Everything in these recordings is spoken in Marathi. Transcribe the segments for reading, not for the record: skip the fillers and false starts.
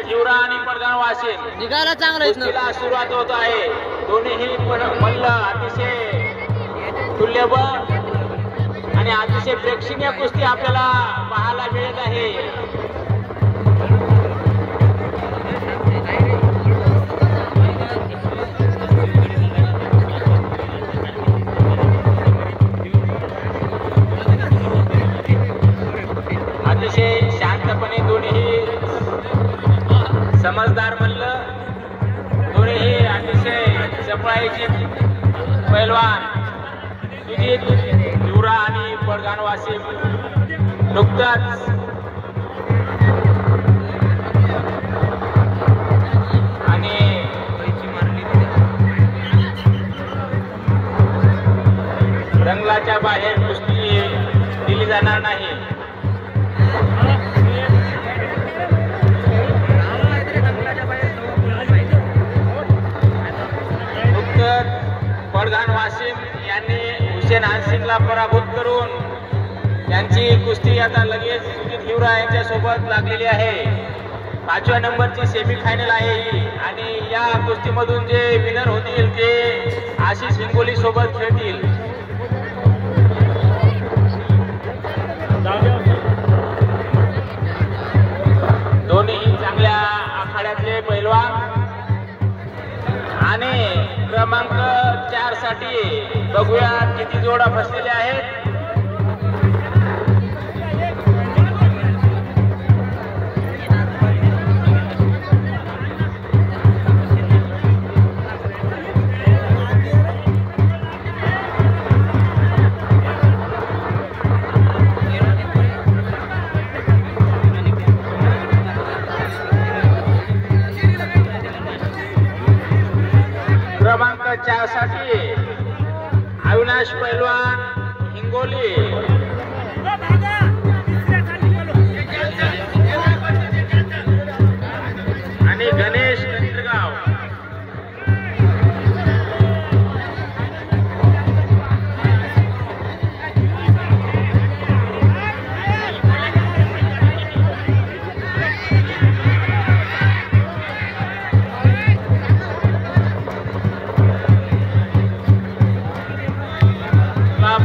हिवरा आणि पडगाव वाशिम निघाला चांगला कुस्तीला सुरुवात होत आहे. दोन्हीही मल्ल अतिशय तुल्यबळ आणि अतिशय प्रेक्षणीय कुस्ती आपल्याला पाहायला मिळत आहे. अतिशय शांतपणे दोन्ही समजदार मल्ल, दोन्ही अतिशय चपळाईचे पैलवान सुजित हिवरा आणि पडगाव वाशिम नुकताच आणि रंगलाच्या बाहेर कुस्ती दिली जाणार नाही. पडगाव वाशिम यांनी हुसेन हानसिंगला पराभूत करून त्यांची कुस्ती आता लगेच सुजित हिवरा यांच्या सोबत लागलेली आहे. 5व्या नंबरची सेमी फायनल आहे ही आणि या कुस्तीमधून जे विनर होतील ते आशिष हिंगोली सोबत खेळतील. दोन्ही चांगल्या आखाड्यातले पैलवान आणि क्रमांक 4 साठी बघूया किती जोडा बसलेले आहेत. क्रमांक 4 साठी अविनाश पैलवान हिंगोली आणि गणेश कंत्रगाव.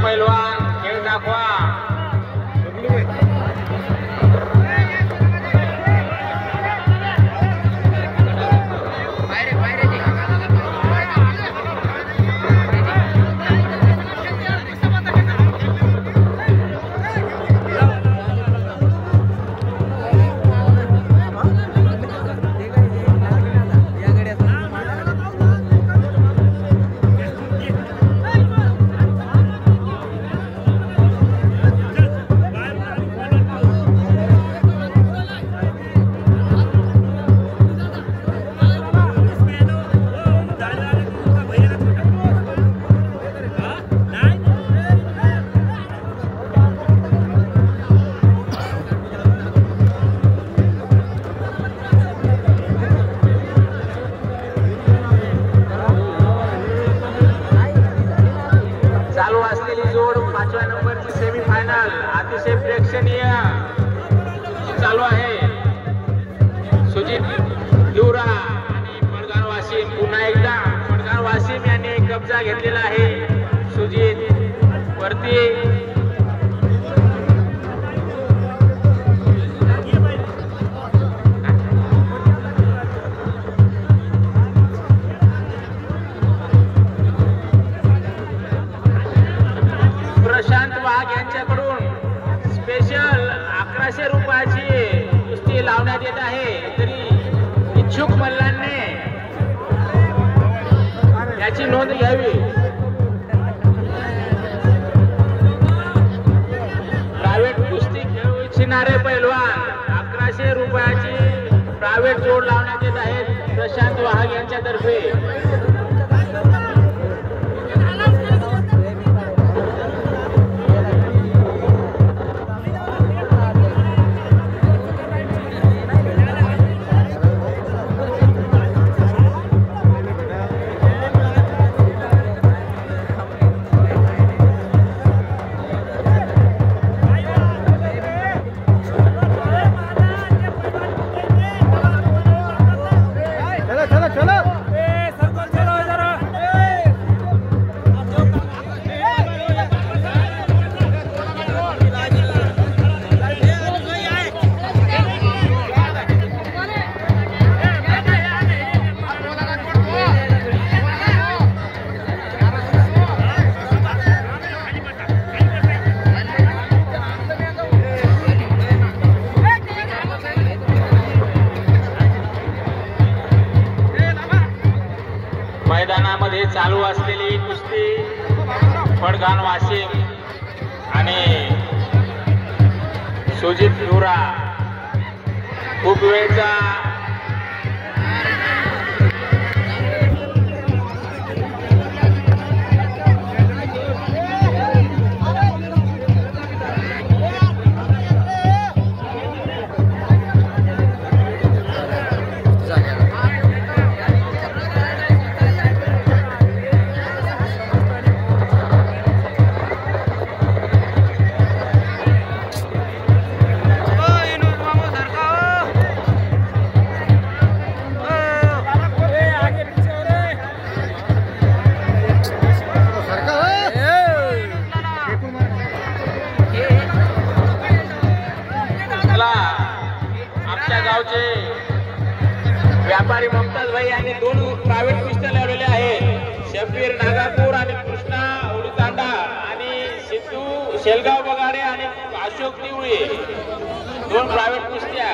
पैलवान खेळ दाखवा. चालू असलेली जोड 5व्या नंबरची सेमी फायनल अतिशय प्रेक्षणीय चालू आहे. सुजित हिवरा आणि पडगाव वाशिम. पुन्हा एकदा पडगाव वाशिम यांनी कब्जा घेतलेला आहे सुजित वरती. प्रशांत वाघ यांच्याकडून स्पेशल 1100 रुपयाची कुस्ती लावण्यात येत आहे. तरी इच्छुक मल्लांनी याची नोंद घ्यावी. प्रायव्हेट कुस्ती खेळू इच्छिणारे पैलवान 1100 रुपयाची प्रायव्हेट जोड लावण्यात येत आहे प्रशांत वाघ यांच्यातर्फे. मैदानामध्ये चालू असलेली कुस्ती फडगाण वाशिम आणि सुजित हिवरा खूप वेळचा व्यापारी ममताज भाई यांनी 2 प्रायव्हेट पिस्टल लावलेले आहेत. शब्बीर नागापूर आणि कृष्णा उडतांडा आणि सिद्धू शेलगाव बगाडे आणि अशोक निवळे 2 प्रायव्हेट कुस्त्या.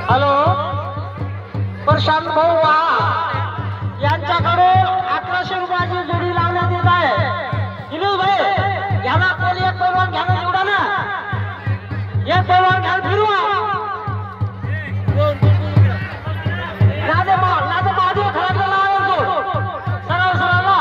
हॅलो, प्रशांत भाऊ यांच्याकडे 1100 रुपयाची जोडी लावण्यात येत आहे. विनोद भाई घ्या ना, कोणी एक पैलवान घ्या ना, निवडा ना, एक पैलवान घ्या, फिरवा नादे महादेव खराबला आवडतो सरळ सरळला.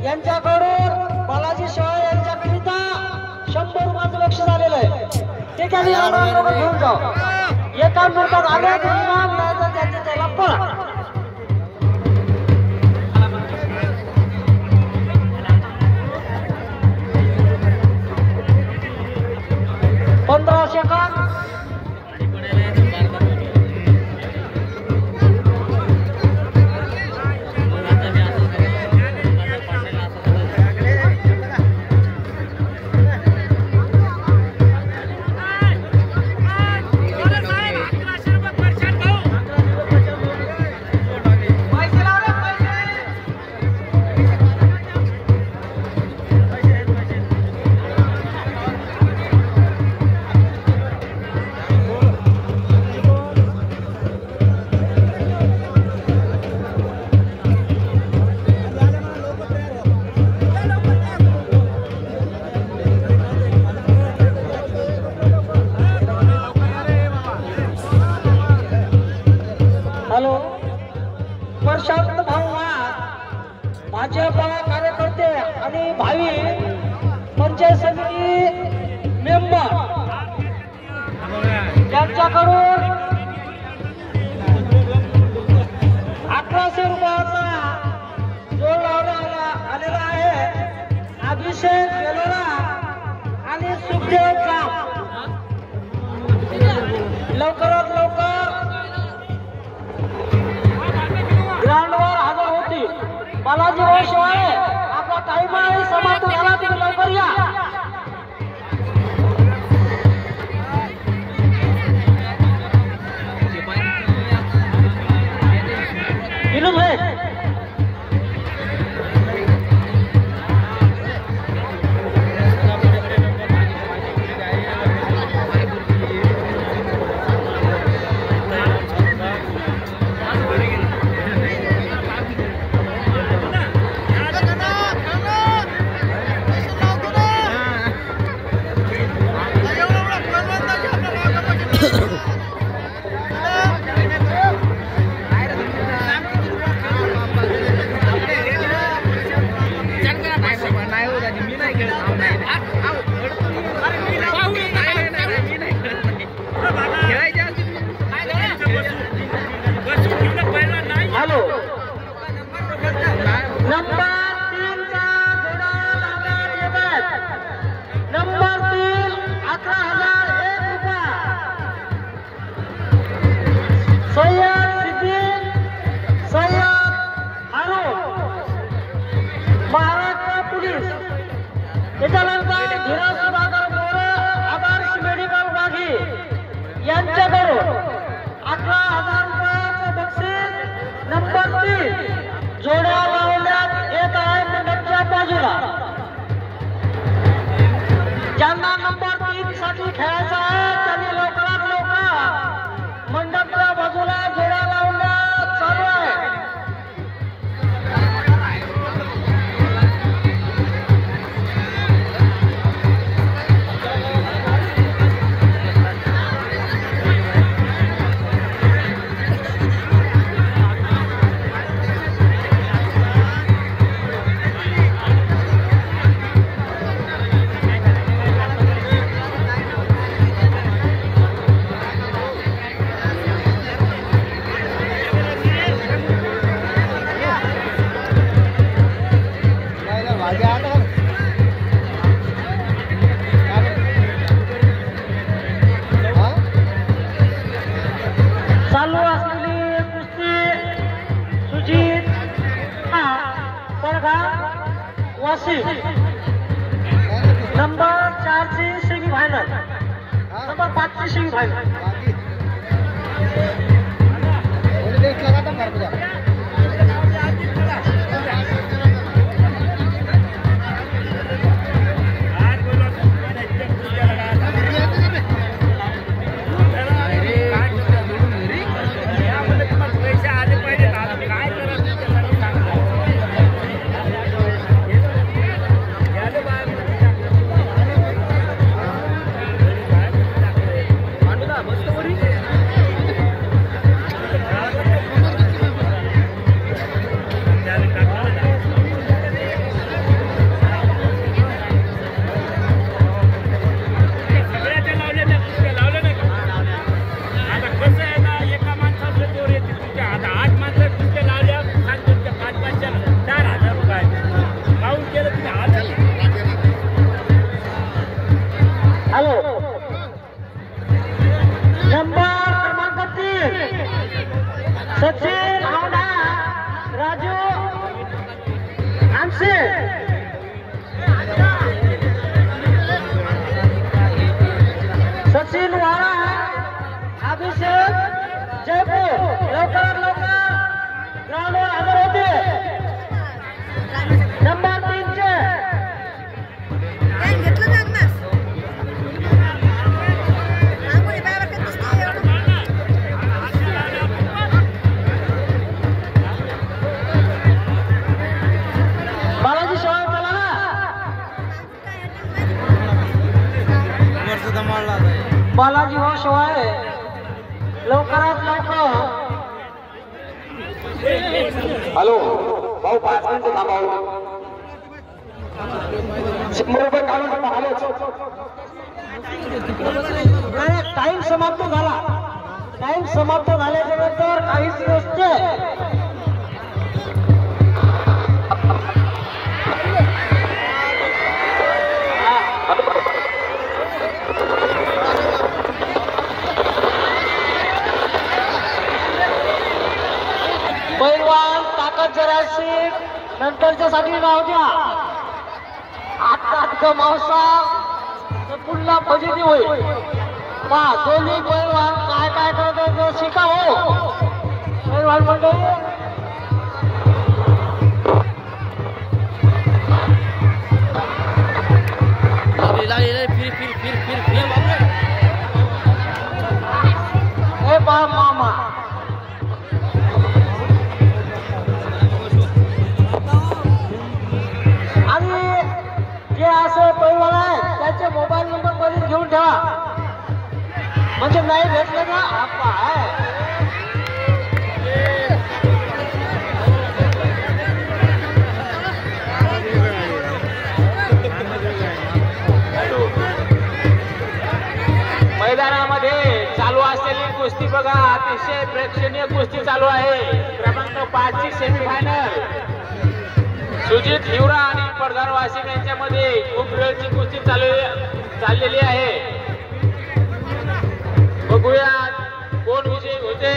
यांच्याकडून बालाजी शिवाय यांच्याकरिता 100 रुपयाचं लक्ष झालेलं आहे. ते काही घेऊन जाऊ. एका मिनिटात आले तर इनाम द्यायचं, त्याच्या त्याला पळा. प्रशांत भाऊ भाजपा कार्यकर्ते आणि भावी पंचायत समिती मेंबर त्यांच्याकडून 1100 रुपयाचा जोड लावला आलेला आहे. अभिषेक वेलोरा आणि सुखदेव जाम लवकरात लवकर ग्राउंडवर हजर होती. बालाजी भाऊ शिवाय आपला टाइम आहे, समाप्त झाला, तुम्ही लवकर या. वाशिम नंबर 4 ची सेमी फायनल, नंबर 5 ची सेमी फायनल. सचिन औंढा, राजू आमसे, सचिन वारा, अभिषेक जयपूर. लवकर ग्राउंडवर हजर होते. नंबर 3 चे बालाजी हो शिवाय लवकरात लवकर. हॅलो भाऊ 5 मिनिटं थांबा. 100 रुपये काढून टाका. हॅलो टाइम समाप्त झाला. टाइम समाप्त झाल्याच्या नंतर काहीच नसते. पैलवान ताकद जराशी नंतरच्या साठी राहू द्या. आता मावसा पुन्हा फजिती होईल. पहा दोन्ही पैलवान काय काय करत शिका हो. पैलवान मंडळी हे पहा मामा असं पैलवान आहे त्याचे मोबाईल नंबर मध्ये घेऊन ठेवा. म्हणजे नाही भेटलं ना आपा मैदानामध्ये चालू असलेली कुस्ती बघा. अतिशय प्रेक्षणीय कुस्ती चालू आहे. क्रमांक 5 ची सेमी फायनल सुजित हिवरा आणि पडगार वाशिम यांच्यामध्ये खूप वेळची कुस्ती चाललेली आहे. बघूया कोण विजयी होते.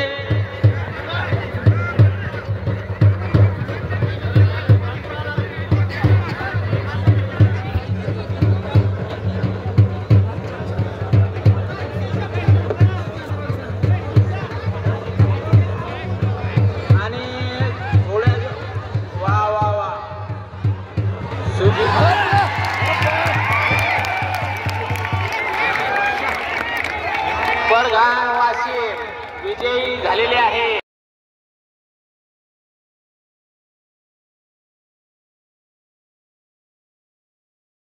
पडगार वाशिम विजयी झालेले आहे.